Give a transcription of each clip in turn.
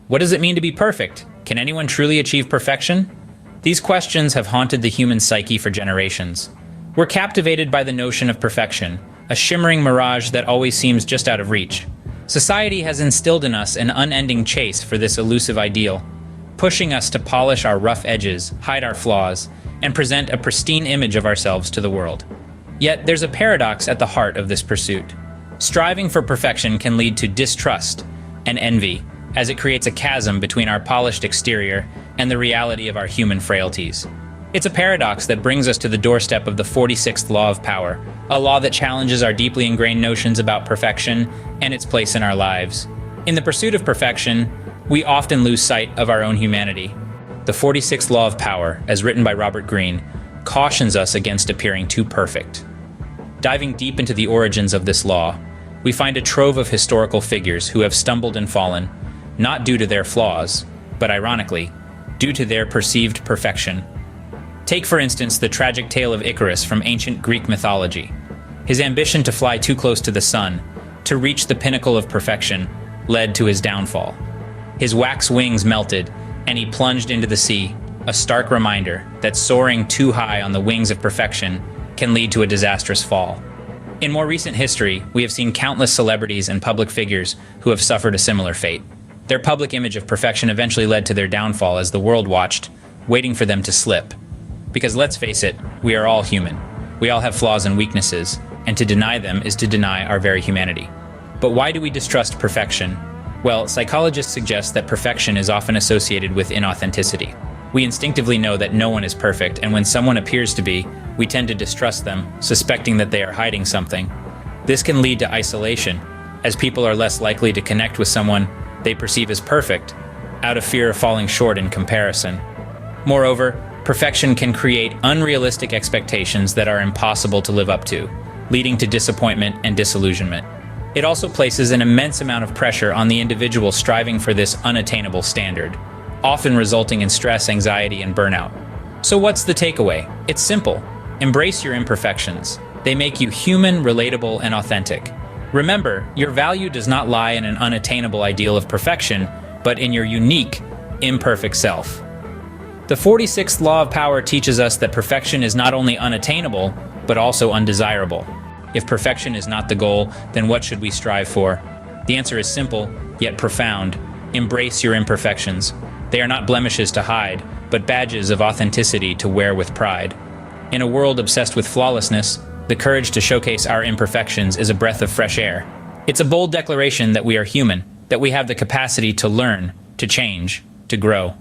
What does it mean to be perfect? Can anyone truly achieve perfection? These questions have haunted the human psyche for generations. We're captivated by the notion of perfection, a shimmering mirage that always seems just out of reach. Society has instilled in us an unending chase for this elusive ideal, pushing us to polish our rough edges, hide our flaws, and present a pristine image of ourselves to the world. Yet there's a paradox at the heart of this pursuit. Striving for perfection can lead to distrust and envy, as it creates a chasm between our polished exterior and the reality of our human frailties. It's a paradox that brings us to the doorstep of the 46th law of power, a law that challenges our deeply ingrained notions about perfection and its place in our lives. In the pursuit of perfection, we often lose sight of our own humanity. The 46th law of power, as written by Robert Greene, cautions us against appearing too perfect. Diving deep into the origins of this law, we find a trove of historical figures who have stumbled and fallen, not due to their flaws, but ironically, due to their perceived perfection. Take, for instance, the tragic tale of Icarus from ancient Greek mythology. His ambition to fly too close to the sun, to reach the pinnacle of perfection, led to his downfall. His wax wings melted, and he plunged into the sea, a stark reminder that soaring too high on the wings of perfection can lead to a disastrous fall. In more recent history, we have seen countless celebrities and public figures who have suffered a similar fate. Their public image of perfection eventually led to their downfall as the world watched, waiting for them to slip. Because let's face it, we are all human. We all have flaws and weaknesses, and to deny them is to deny our very humanity. But why do we distrust perfection? Well, psychologists suggest that perfection is often associated with inauthenticity. We instinctively know that no one is perfect, and when someone appears to be, we tend to distrust them, suspecting that they are hiding something. This can lead to isolation, as people are less likely to connect with someone they perceive as perfect, out of fear of falling short in comparison. Moreover, perfection can create unrealistic expectations that are impossible to live up to, leading to disappointment and disillusionment. It also places an immense amount of pressure on the individual striving for this unattainable standard, often resulting in stress, anxiety, and burnout. So what's the takeaway? It's simple. Embrace your imperfections. They make you human, relatable, and authentic. Remember, your value does not lie in an unattainable ideal of perfection, but in your unique, imperfect self. The 46th law of power teaches us that perfection is not only unattainable, but also undesirable. If perfection is not the goal, then what should we strive for? The answer is simple, yet profound. Embrace your imperfections. They are not blemishes to hide, but badges of authenticity to wear with pride. In a world obsessed with flawlessness, the courage to showcase our imperfections is a breath of fresh air. It's a bold declaration that we are human, that we have the capacity to learn, to change, to grow.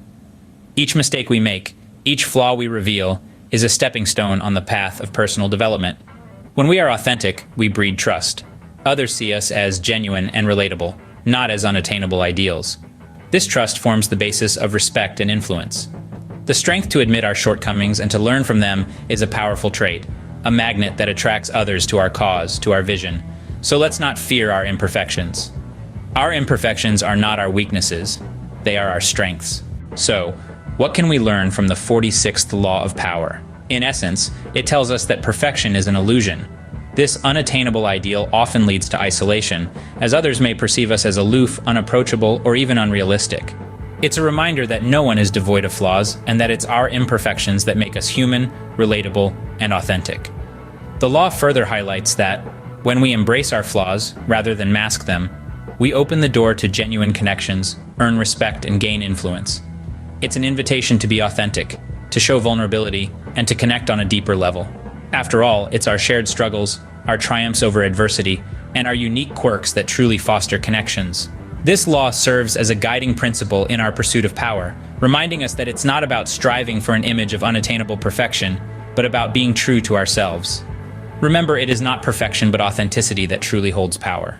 Each mistake we make, each flaw we reveal, is a stepping stone on the path of personal development. When we are authentic, we breed trust. Others see us as genuine and relatable, not as unattainable ideals. This trust forms the basis of respect and influence. The strength to admit our shortcomings and to learn from them is a powerful trait, a magnet that attracts others to our cause, to our vision. So let's not fear our imperfections. Our imperfections are not our weaknesses, they are our strengths. So, what can we learn from the 46th law of power? In essence, it tells us that perfection is an illusion. This unattainable ideal often leads to isolation, as others may perceive us as aloof, unapproachable, or even unrealistic. It's a reminder that no one is devoid of flaws, and that it's our imperfections that make us human, relatable, and authentic. The law further highlights that, when we embrace our flaws, rather than mask them, we open the door to genuine connections, earn respect, and gain influence. It's an invitation to be authentic, to show vulnerability, and to connect on a deeper level. After all, it's our shared struggles, our triumphs over adversity, and our unique quirks that truly foster connections. This law serves as a guiding principle in our pursuit of power, reminding us that it's not about striving for an image of unattainable perfection, but about being true to ourselves. Remember, it is not perfection but authenticity that truly holds power.